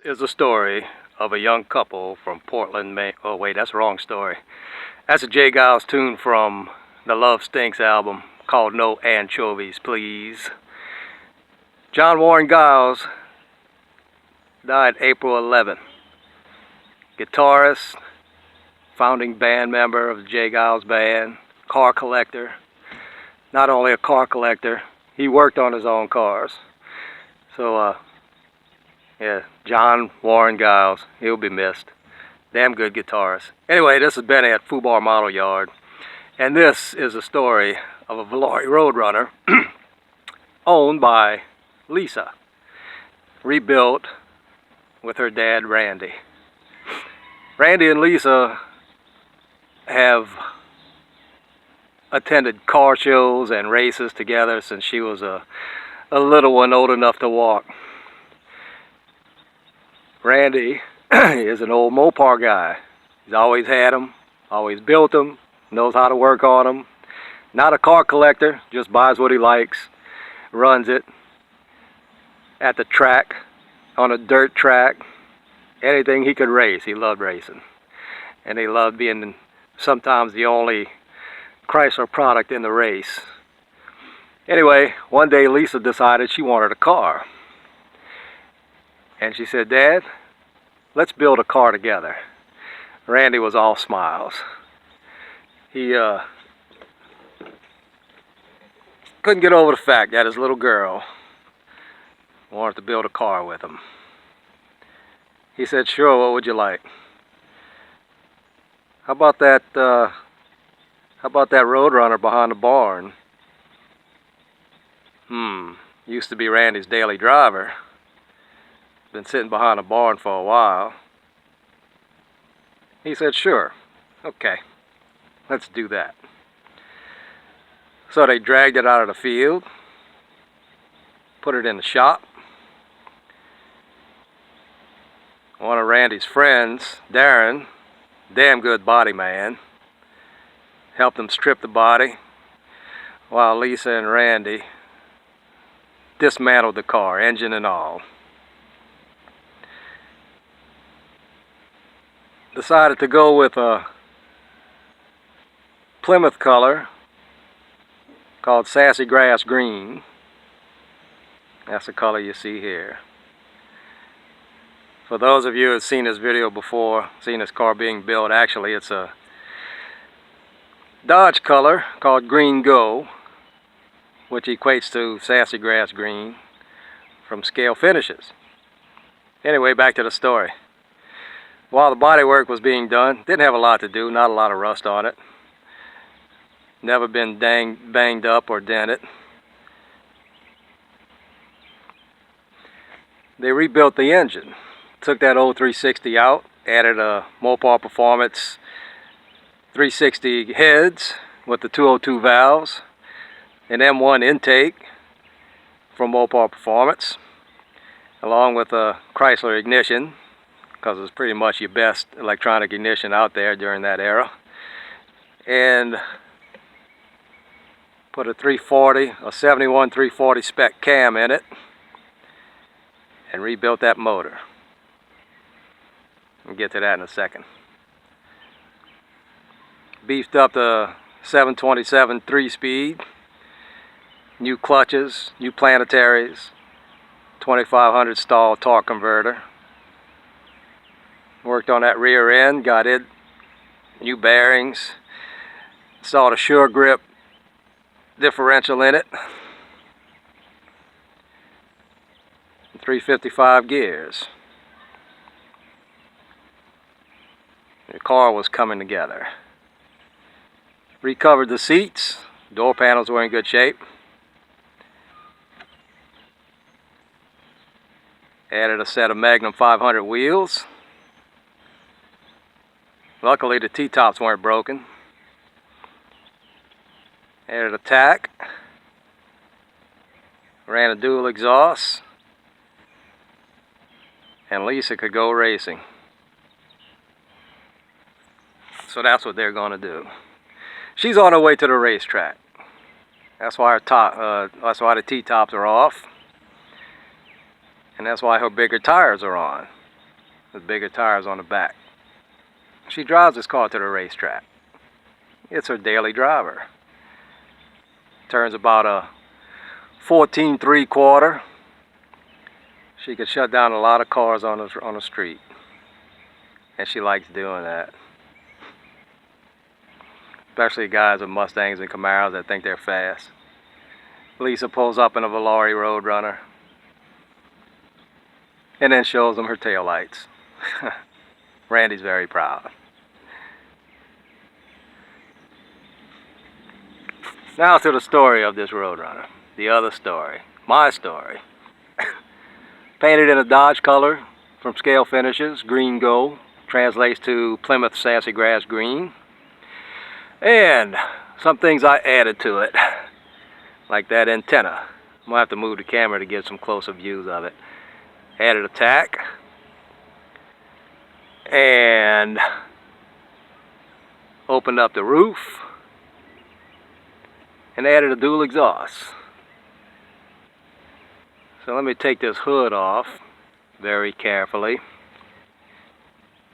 is a story of a young couple from Portland, Maine. Oh wait, that's the wrong story. That's a J. Geils tune from the Love Stinks album called No Anchovies, Please. John Warren Geils died April 11th. Guitarist, founding band member of the J. Geils Band, car collector. Not only a car collector, he worked on his own cars. So, yeah, John Warren Geils, he'll be missed. Damn good guitarist. Anyway, this is Benny at Fubar Model Yard, and this is a story of a Valori Roadrunner owned by Lisa, rebuilt with her dad Randy. Randy and Lisa have attended car shows and races together since she was a little one, old enough to walk. Randy is an old Mopar guy. He's always had them, always built them, knows how to work on them. Not a car collector, just buys what he likes, runs it at the track, on a dirt track, anything he could race. He loved racing. And he loved being sometimes the only Chrysler product in the race. Anyway, one day Lisa decided she wanted a car. And she said, "Dad, let's build a car together." Randy was all smiles. He couldn't get over the fact that his little girl wanted to build a car with him. He said, "Sure, what would you like?" How about that Roadrunner behind the barn? Used to be Randy's daily driver. Been sitting behind the barn for a while. He said, "Sure, okay, let's do that." So they dragged it out of the field, put it in the shop. One of Randy's friends, Darren, damn good body man, helped him strip the body while Lisa and Randy dismantled the car, engine and all. Decided to go with a Plymouth color called Sassy Grass Green. That's the color you see here. For those of you who have seen this video before, seen this car being built, actually it's a Dodge color called Green Go, which equates to Sassy Grass Green from Scale Finishes. Anyway, back to the story. While the bodywork was being done, didn't have a lot to do, not a lot of rust on it. Never been banged up or dented. They rebuilt the engine. Took that old 360 out, added a Mopar Performance 360 heads with the 202 valves, an M1 intake from Mopar Performance, along with a Chrysler ignition, because it's pretty much your best electronic ignition out there during that era. And put a 340, a 71 340 spec cam in it, and rebuilt that motor. We'll get to that in a second. Beefed up the 727 3-speed, new clutches, new planetaries, 2500 stall torque converter. Worked on that rear end, got it, new bearings, installed a Sure Grip differential in it, 355 gears. The car was coming together. Recovered the seats, door panels were in good shape. Added a set of Magnum 500 wheels. Luckily the T-tops weren't broken. Added a tack. Ran a dual exhaust. And Lisa could go racing. So that's what they're going to do. She's on her way to the racetrack. That's why that's why the T-tops are off. And that's why her bigger tires are on. with bigger tires on the back. She drives this car to the racetrack. It's her daily driver. Turns about a 14 3/4. She could shut down a lot of cars on the street, and she likes doing that. Especially guys with Mustangs and Camaros that think they're fast. Lisa pulls up in a Valari Roadrunner and then shows them her taillights. Randy's very proud. Now to the story of this Roadrunner. The other story. My story. Painted in a Dodge color from Scale Finishes, green gold. Translates to Plymouth Sassy Grass green. And some things I added to it. Like that antenna. I'm going to have to move the camera to get some closer views of it. Added a tack. And opened up the roof. And added a dual exhaust. So let me take this hood off very carefully,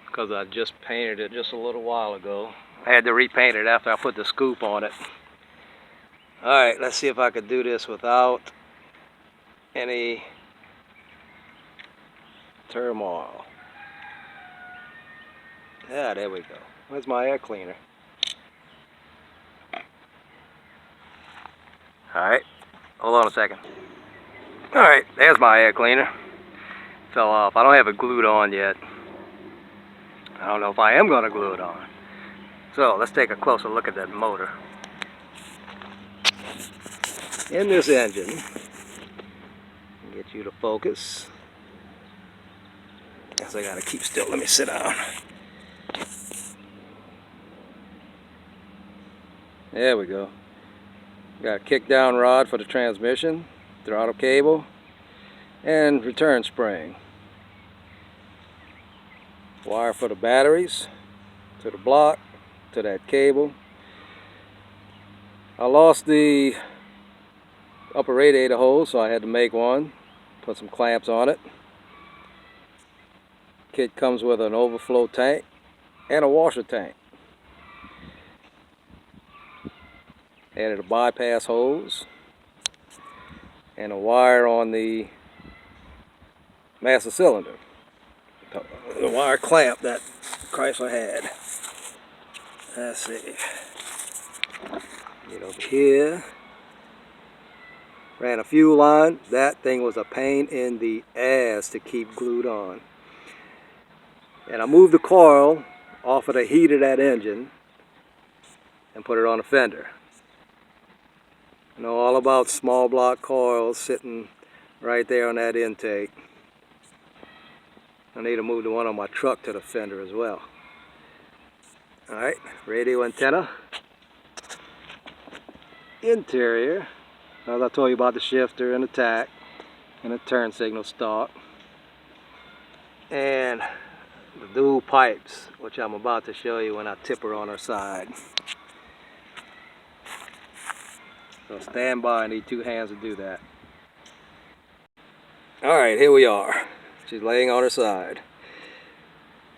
because I just painted it just a little while ago. I had to repaint it after I put the scoop on it. Alright, let's see if I could do this without any turmoil. Yeah, there we go. Where's my air cleaner? Alright, hold on a second. Alright, there's my air cleaner. Fell off. I don't have it glued on yet. I don't know if I am going to glue it on. So, let's take a closer look at that motor. In this engine, get you to focus. Guess I gotta keep still. Let me sit down. There we go. Got a kick down rod for the transmission, throttle cable, and return spring. Wire for the batteries, to the block, to that cable. I lost the upper radiator hose, so I had to make one. Put some clamps on it. Kit comes with an overflow tank and a washer tank. Added a bypass hose and a wire on the master cylinder. The wire clamp that Chrysler had. Let's see. Get over here. Ran a fuel line. That thing was a pain in the ass to keep glued on. And I moved the coil off of the heat of that engine and put it on a fender. I know all about small block coils sitting right there on that intake. I need to move the one on my truck to the fender as well. Alright, radio antenna. Interior, as I told you about the shifter and the tack and the turn signal stalk. And the dual pipes, which I'm about to show you when I tip her on her side. So stand by, I need two hands to do that. Alright, here we are. She's laying on her side.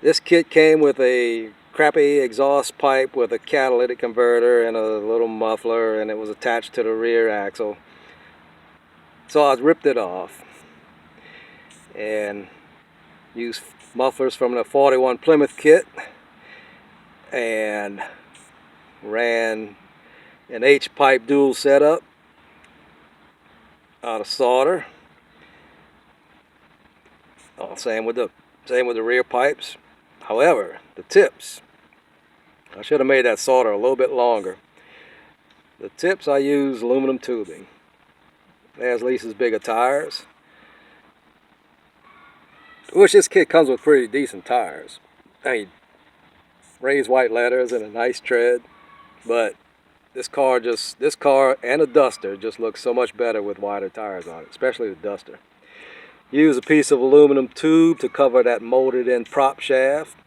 This kit came with a crappy exhaust pipe with a catalytic converter and a little muffler, and it was attached to the rear axle. So I ripped it off and used mufflers from the 41 Plymouth kit and ran an H-pipe dual setup out of solder. Same with the rear pipes. However, the tips, I should have made that solder a little bit longer. The tips I use aluminum tubing. There's Lisa's bigger tires. Which this kit comes with pretty decent tires. I mean, raised white letters and a nice tread, but this car and a Duster just looks so much better with wider tires on it, especially the Duster. Use a piece of aluminum tube to cover that molded in prop shaft,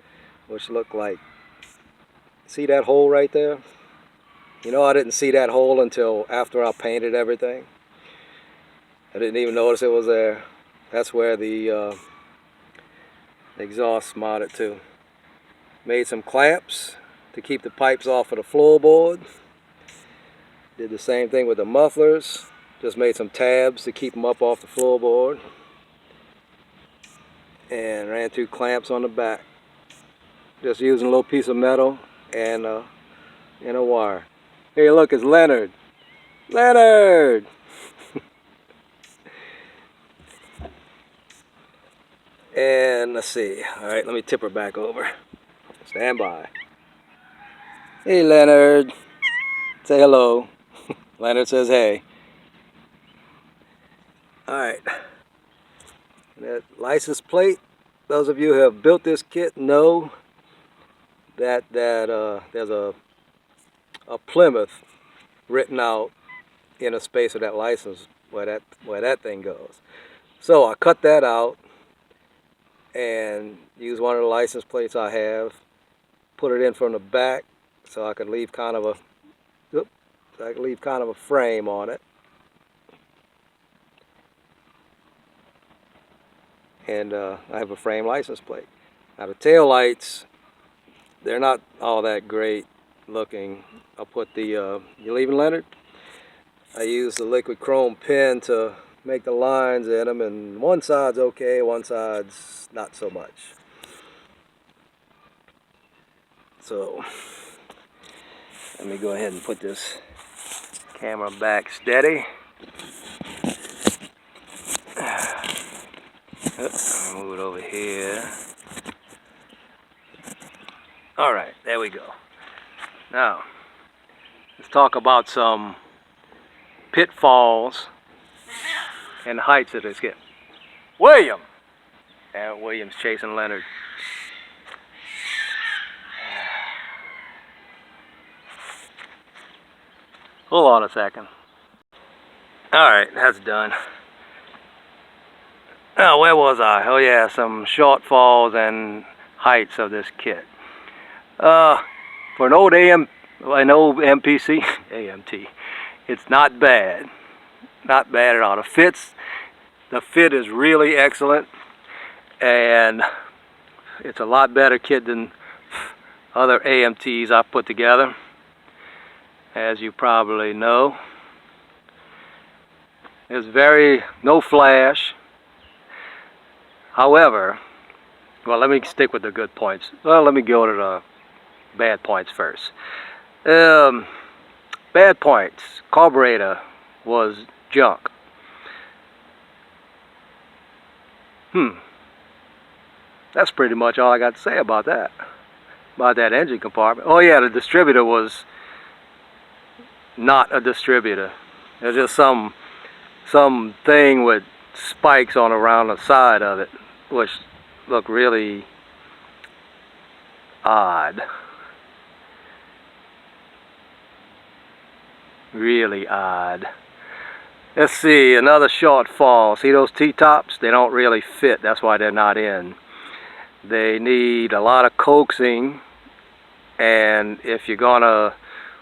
which looked like, see that hole right there? You know, I didn't see that hole until after I painted everything. I didn't even notice it was there. That's where the Exhaust mounted too. Made some clamps to keep the pipes off of the floorboard. Did the same thing with the mufflers. Just made some tabs to keep them up off the floorboard. And ran 2 clamps on the back. Just using a little piece of metal and a wire. Hey, look, it's Leonard. Leonard! And let's see. All right, let me tip her back over. Stand by. Hey, Leonard. Say hello. Leonard says hey. All right. That license plate, those of you who have built this kit know that there's a Plymouth written out in a space of that license where that thing goes. So I cut that out and used one of the license plates I have, put it in from the back so I could leave kind of a frame on it. And I have a frame license plate. Now the tail lights, they're not all that great looking. I'll put the, you leaving, Leonard? I use the liquid chrome pen to make the lines in them, and one side's okay, one side's not so much. So let me go ahead and put this camera back steady. Move it over here. Alright, there we go. Now, let's talk about some pitfalls and heights of this kit. William! And William's chasing Leonard. Hold on a second. Alright, that's done. Now, where was I? Oh yeah, some shortfalls and heights of this kit. For an old MPC, AMT, it's not bad. Not bad at all. The fit is really excellent, and it's a lot better kit than other AMTs I've put together, as you probably know. There's no flash. However, well, let me stick with the good points. Well, let me go to the bad points first. Bad points. Carburetor was junk. That's pretty much all I got to say about that. About that engine compartment. Oh yeah, the distributor was not a distributor. There's just some thing with spikes on around the side of it, which look really odd. Really odd. Let's see, another shortfall. See those T-tops? They don't really fit. That's why they're not in. They need a lot of coaxing, and if you're gonna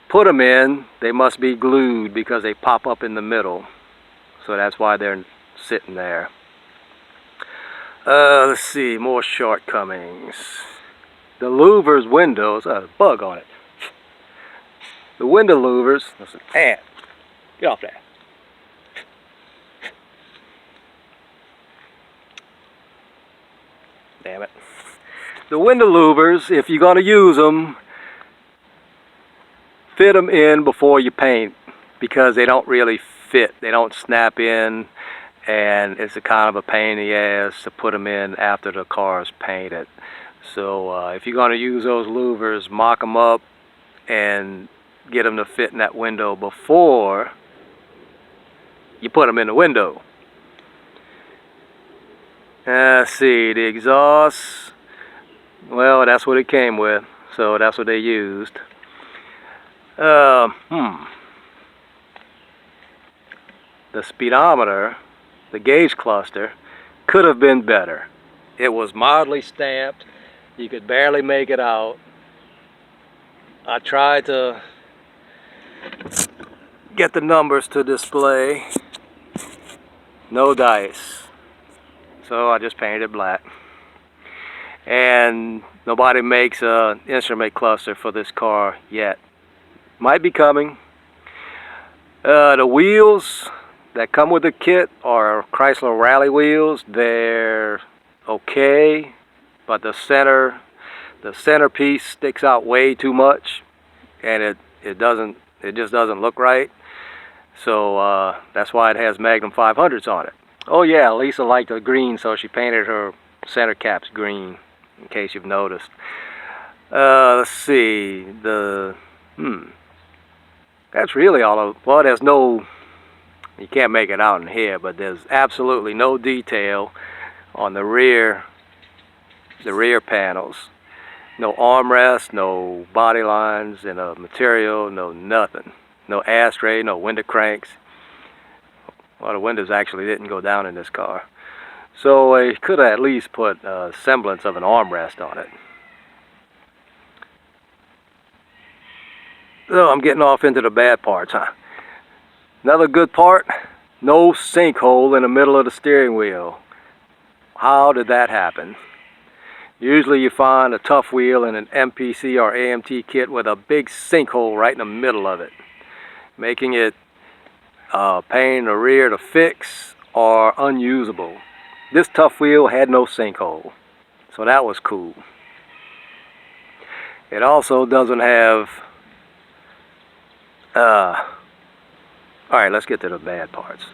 put them in, they must be glued because they pop up in the middle. So that's why they're sitting there. Let's see, more shortcomings. The louvers windows, a bug on it. The window louvers, that's an ant. Get off that. Damn it. The window louvers, if you're going to use them, fit them in before you paint, because they don't really fit. They don't snap in, and it's a kind of a pain in the ass to put them in after the car is painted. So if you're going to use those louvers, mock them up and get them to fit in that window before you put them in the window. Let's see, the exhaust, well, that's what it came with, so that's what they used. The speedometer, the gauge cluster, could have been better. It was mildly stamped. You could barely make it out. I tried to get the numbers to display. No dice. So I just painted it black. and nobody makes an instrument cluster for this car yet. Might be coming. The wheels that come with the kit are Chrysler Rally wheels. They're okay, but the centerpiece sticks out way too much, and it just doesn't look right. So that's why it has Magnum 500s on it. Oh yeah, Lisa liked the green, so she painted her center caps green, in case you've noticed. Let's see, that's really all of, well, there's no, you can't make it out in here, but there's absolutely no detail on the rear panels. No armrest, no body lines in a material, no nothing. No ashtray, no window cranks. Well, the windows actually didn't go down in this car. So I could have at least put a semblance of an armrest on it. So I'm getting off into the bad parts, huh? Another good part, no sinkhole in the middle of the steering wheel. How did that happen? Usually you find a tough wheel in an MPC or AMT kit with a big sinkhole right in the middle of it, making it pain in the rear to fix or unusable. This tough wheel had no sinkhole, so that was cool. It also doesn't have alright, let's get to the bad parts.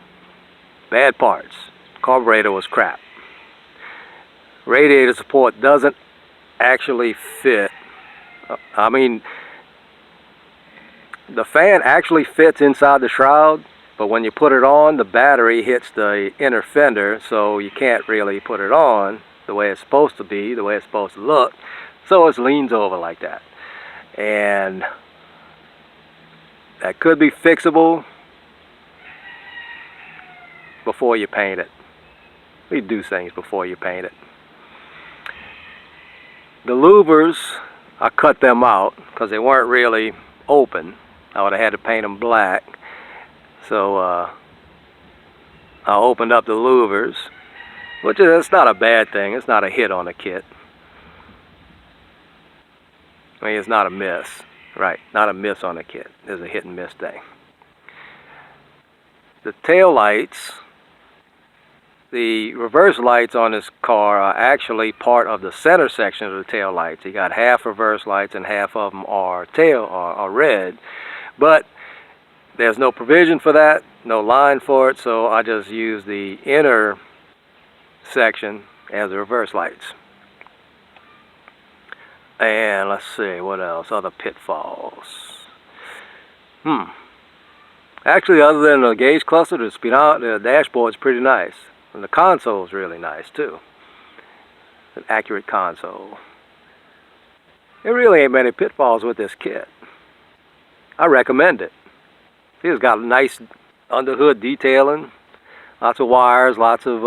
Bad parts. Carburetor was crap. Radiator support doesn't actually fit. I mean, the fan actually fits inside the shroud, but when you put it on, the battery hits the inner fender, so you can't really put it on the way it's supposed to be, the way it's supposed to look. So it leans over like that. And that could be fixable before you paint it. We do things before you paint it. The louvers, I cut them out because they weren't really open. I would have had to paint them black. So I opened up the louvers, which is not a bad thing. It's not a hit on the kit. I mean, it's not a miss. Right, not a miss on the kit. There's a hit and miss thing. The tail lights, the reverse lights on this car are actually part of the center section of the tail lights. You got half reverse lights and half of them are red, but there's no provision for that, no line for it, so I just use the inner section as the reverse lights. And let's see, what else? Other pitfalls. Actually, other than the gauge cluster, the dashboard's pretty nice. And the console's really nice, too. An accurate console. There really ain't many pitfalls with this kit. I recommend it. It's got nice underhood detailing. Lots of wires, lots of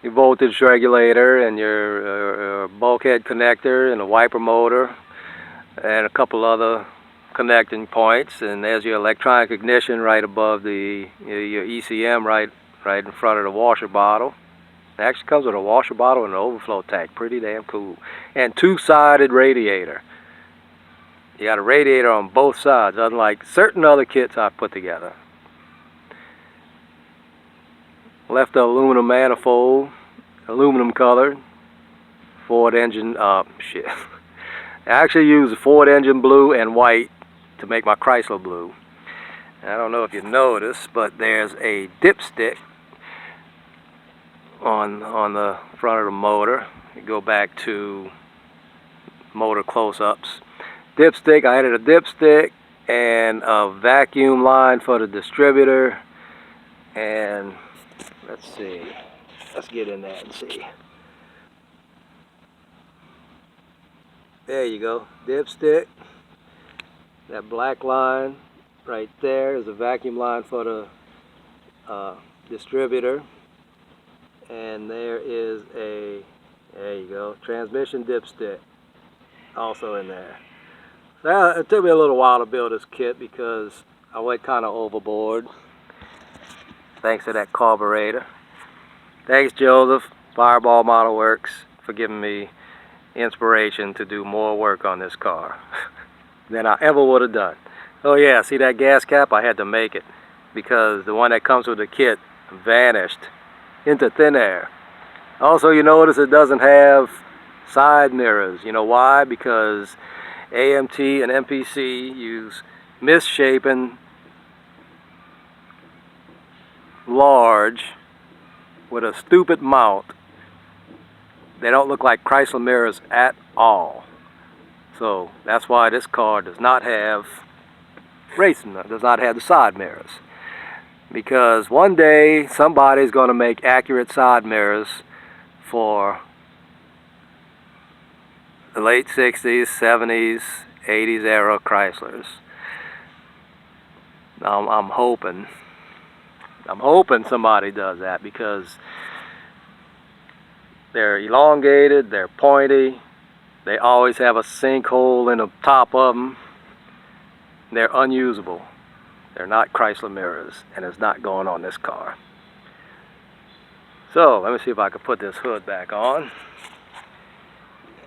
your voltage regulator and your bulkhead connector and a wiper motor and a couple other connecting points, and there's your electronic ignition right above your ECM right in front of the washer bottle. It actually comes with a washer bottle and an overflow tank. Pretty damn cool. And two-sided radiator. You got a radiator on both sides, unlike certain other kits I've put together. Left the aluminum manifold, aluminum colored, Ford engine, I actually used Ford engine blue and white to make my Chrysler blue. I don't know if you noticed, but there's a dipstick on the front of the motor. You go back to motor close-ups. Dipstick, I added a dipstick and a vacuum line for the distributor, and let's see, let's get in there and see. There you go, dipstick. That black line right there is a vacuum line for the distributor. And there is there you go, transmission dipstick also in there. Now, it took me a little while to build this kit because I went kind of overboard. Thanks to that carburetor. Thanks, Joseph. Fireball Model Works. for giving me inspiration to do more work on this car than I ever would have done. Oh yeah, see that gas cap? I had to make it because the one that comes with the kit vanished into thin air. Also, you notice it doesn't have side mirrors. You know why? Because AMT and MPC use misshapen, large, with a stupid mount. They don't look like Chrysler mirrors at all. So that's why this car does not have does not have the side mirrors. Because one day somebody's going to make accurate side mirrors for the late 60s, 70s, 80s era Chryslers. I'm hoping somebody does that, because they're elongated, they're pointy, they always have a sinkhole in the top of them. They're unusable. They're not Chrysler mirrors, and it's not going on this car. So let me see if I can put this hood back on.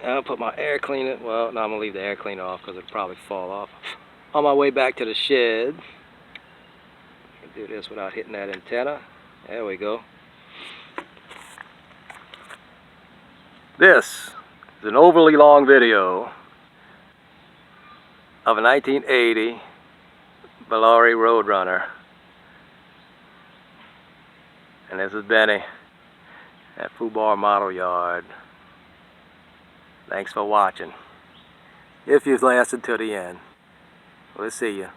I'll put my air cleaner, well, no, I'm going to leave the air cleaner off because it'll probably fall off. On my way back to the shed, I can do this without hitting that antenna. There we go. This is an overly long video of a 1980 Valari Roadrunner. And this is Benny at Fubar Model Yard. Thanks for watching. If you've lasted to the end. We'll see you.